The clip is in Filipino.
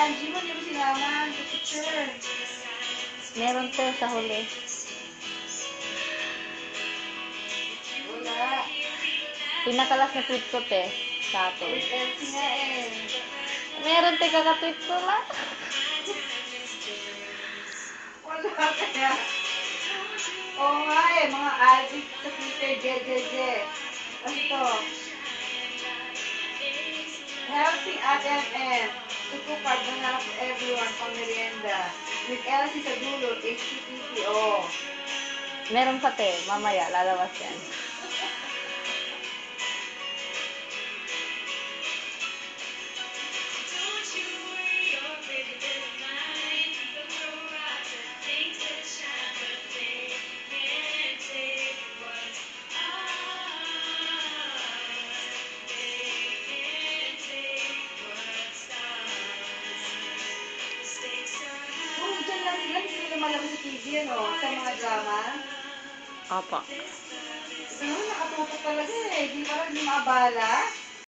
Angie mo, hindi mo sinama. Picture. Meron to sa huli. Wala. Pinakalas na tweet ko, te. Sa atin. With Elsie nga eh. Meron, te, kakatweet ko lang. Wala kaya. Oo nga eh, mga addict sa Twitter, je. Ano to? Healthy at MM. Tuko card na lang for everyone pang merienda. With Elsie sa dulo, HTTPO. Meron pa, te. Mamaya, lalabas yan. Kung dyan lang sila, hindi nila malabas sa TV, ano? Sa mga drama. Opo. Ito naman nakatutok talaga eh. Di parang di maabala.